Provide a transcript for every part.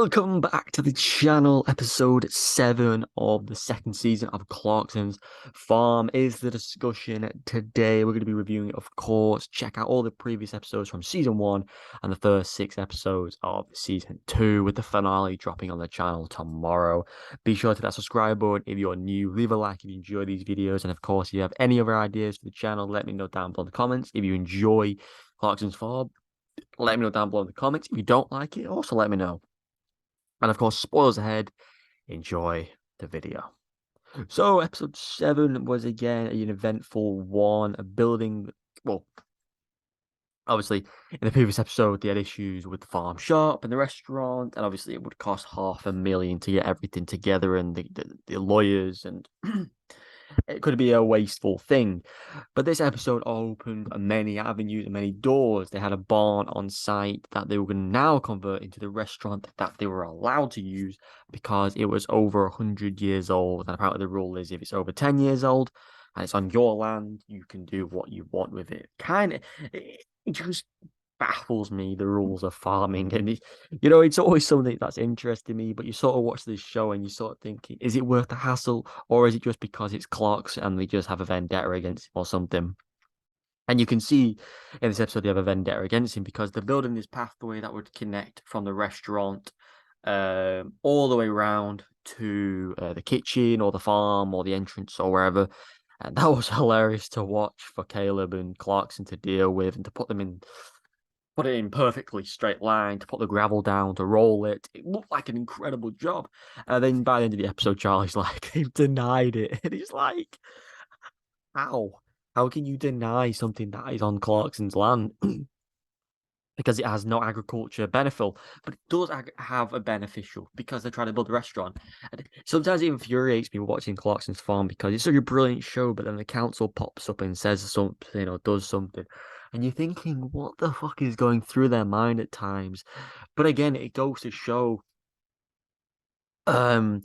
Welcome back to the channel. Episode 7 of the second season of Clarkson's Farm is the discussion today. We're going to be reviewing, of course. Check out all the previous episodes from season 1 and the first 6 episodes of season 2, with the finale dropping on the channel tomorrow. Be sure to hit that subscribe button if you're new. Leave a like if you enjoy these videos. And of course, if you have any other ideas for the channel, let me know down below in the comments. If you enjoy Clarkson's Farm, let me know down below in the comments. If you don't like it, also let me know. And of course, spoilers ahead. Enjoy the video. So, episode 7 was again an eventful one. A building, well, obviously, in the previous episode, they had issues with the farm shop and the restaurant, and obviously, it would cost $500,000 to get everything together, and the lawyers, and it could be a wasteful thing. But this episode opened many avenues and many doors. They had a barn on site that they were going to now convert into the restaurant that they were allowed to use because it was over 100 years old. And apparently the rule is if it's over 10 years old and it's on your land, you can do what you want with it. It just baffles me, the rules of farming. And it's always something that's interesting me, but you sort of watch this show and you sort of thinking, is it worth the hassle, or is it just because it's Clarkson and they just have a vendetta against him or something? And you can see in this episode they have a vendetta against him because they're building this pathway that would connect from the restaurant all the way around to the kitchen or the farm or the entrance or wherever. And that was hilarious to watch for Caleb and Clarkson to deal with, and to put it in perfectly straight line, to put the gravel down, to roll it. It looked like an incredible job. And then by the end of the episode, Charlie's like, they've denied it. And he's like, how? How can you deny something that is on Clarkson's land? Because it has no agriculture benefit, but it does have a beneficial because they're trying to build a restaurant. And sometimes it infuriates me watching Clarkson's Farm because it's such a brilliant show, but then the council pops up and says something or does something, and you're thinking, what the fuck is going through their mind at times? But again, it goes to show um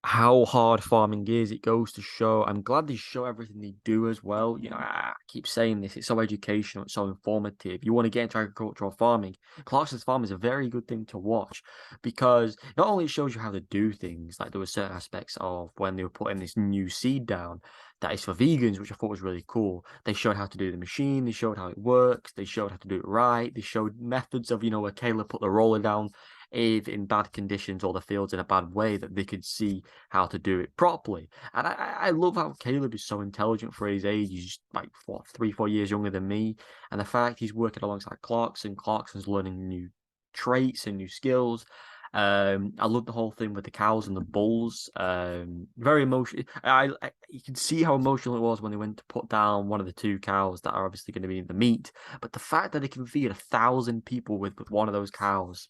how hard farming is. It goes to show. I'm glad they show everything they do as well. I keep saying this. It's so educational. It's so informative. You want to get into agricultural farming, Clarkson's Farm is a very good thing to watch because not only it shows you how to do things, like there were certain aspects of when they were putting this new seed down that is for vegans, which I thought was really cool. They showed how to do the machine. They showed how it works. They showed how to do it right. They showed methods of, where Caleb put the roller down if in bad conditions or the field's in a bad way, that they could see how to do it properly. And I love how Caleb is so intelligent for his age. He's like, what, 3-4 years younger than me. And the fact he's working alongside Clarkson, Clarkson's learning new traits and new skills. I love the whole thing with the cows and the bulls. Very emotional. You can see how emotional it was when they went to put down one of the 2 cows that are obviously going to be in the meat. But the fact that they can feed 1,000 people with one of those cows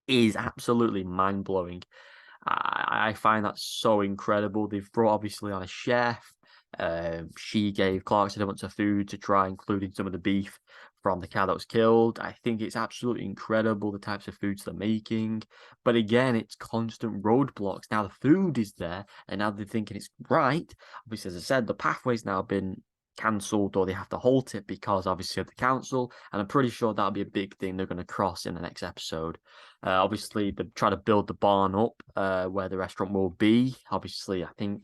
is absolutely mind blowing. I find that so incredible. They've brought obviously on a chef. She gave Clarkson a bunch of food to try, including some of the beef from the cow that was killed. I think it's absolutely incredible the types of foods they're making. But again, it's constant roadblocks. Now the food is there, and now they're thinking it's right. Obviously, as I said, the pathway's now been cancelled, or they have to halt it because obviously of the council. And I'm pretty sure that'll be a big thing they're going to cross in the next episode. Obviously, they try to build the barn up where the restaurant will be. Obviously, I think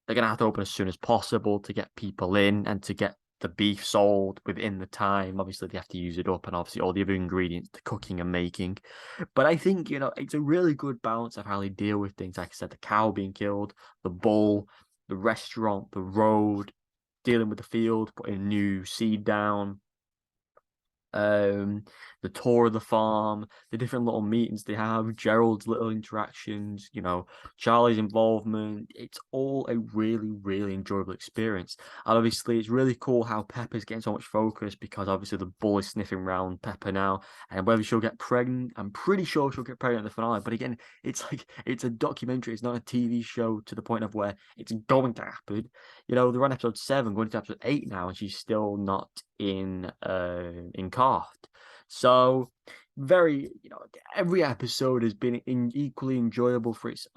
they're going to have to open as soon as possible to get people in and to get the beef sold within the time. Obviously, they have to use it up, and obviously all the other ingredients, the cooking and making. But I think, it's a really good balance of how they deal with things. Like I said, the cow being killed, the bull, the restaurant, the road, dealing with the field, putting new seed down, the tour of the farm, the different little meetings they have, Gerald's little interactions, Charlie's involvement. It's all a really, really enjoyable experience. And obviously, it's really cool how Pepper's getting so much focus because obviously the bull is sniffing around Pepper now, and whether she'll get pregnant, I'm pretty sure she'll get pregnant in the finale. But again, it's like it's a documentary, it's not a TV show to the point of where it's going to happen. They're on episode 7, going to episode 8 now, and she's still not in Carth. So very, every episode has been equally enjoyable for its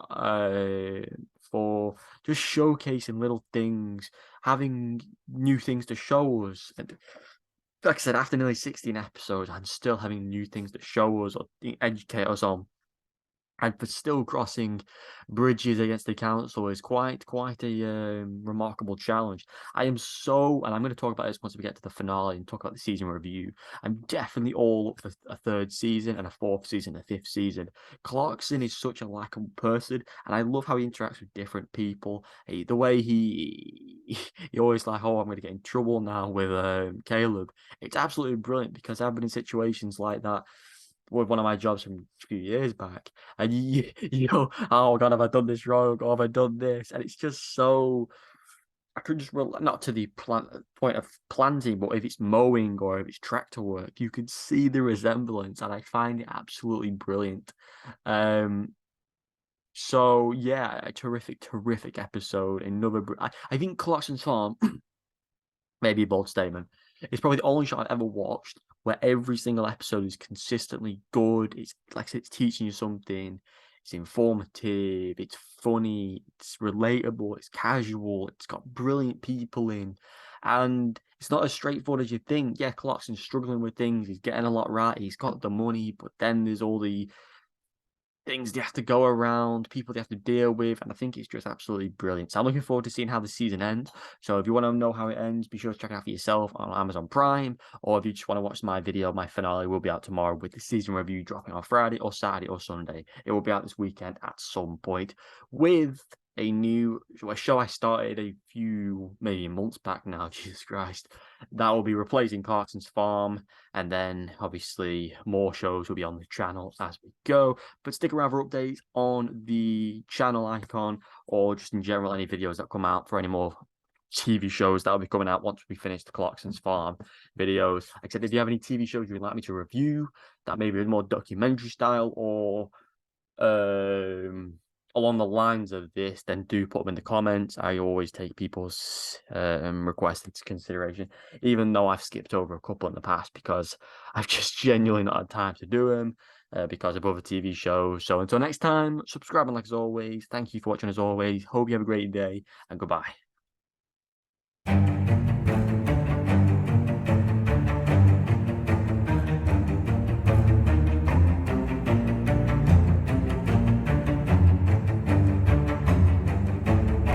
for just showcasing little things, having new things to show us. And like I said, after nearly 16 episodes, I'm still having new things to show us or educate us on. And for still crossing bridges against the council is quite a remarkable challenge. I am so, and I'm going to talk about this once we get to the finale and talk about the season review. I'm definitely all up for a third season and a fourth season, a fifth season. Clarkson is such a likable person, and I love how he interacts with different people. The way he always like, oh, I'm going to get in trouble now with Caleb. It's absolutely brilliant because I've been in situations like that with one of my jobs from a few years back, and you know, oh God, have I done this wrong? Or have I done this? And it's just so I could just not to the point of planting, but if it's mowing or if it's tractor work, you could see the resemblance, and I find it absolutely brilliant. Um, so yeah, a terrific episode. I think Clarkson's Farm, maybe a bold statement. It's probably the only show I've ever watched where every single episode is consistently good. It's like I said, it's teaching you something. It's informative. It's funny. It's relatable. It's casual. It's got brilliant people in, and it's not as straightforward as you think. Yeah, Clarkson's struggling with things. He's getting a lot right. He's got the money, but then there's all the things they have to go around, people they have to deal with, and I think it's just absolutely brilliant. So I'm looking forward to seeing how the season ends. So if you want to know how it ends, be sure to check it out for yourself on Amazon Prime, or if you just want to watch my video, my finale will be out tomorrow with the season review dropping on Friday or Saturday or Sunday. It will be out this weekend at some point with a show I started a few maybe months back now. Jesus Christ, that will be replacing Clarkson's Farm, and then obviously more shows will be on the channel as we go. But stick around for updates on the channel icon or just in general any videos that come out for any more TV shows that will be coming out once we finish the Clarkson's Farm videos. Like I said, if you have any TV shows you'd like me to review that maybe more documentary style or along the lines of this, then do put them in the comments. I always take people's requests into consideration, even though I've skipped over a couple in the past because I've just genuinely not had time to do them because of other TV shows. So until next time, subscribe and like as always. Thank you for watching as always. Hope you have a great day and goodbye.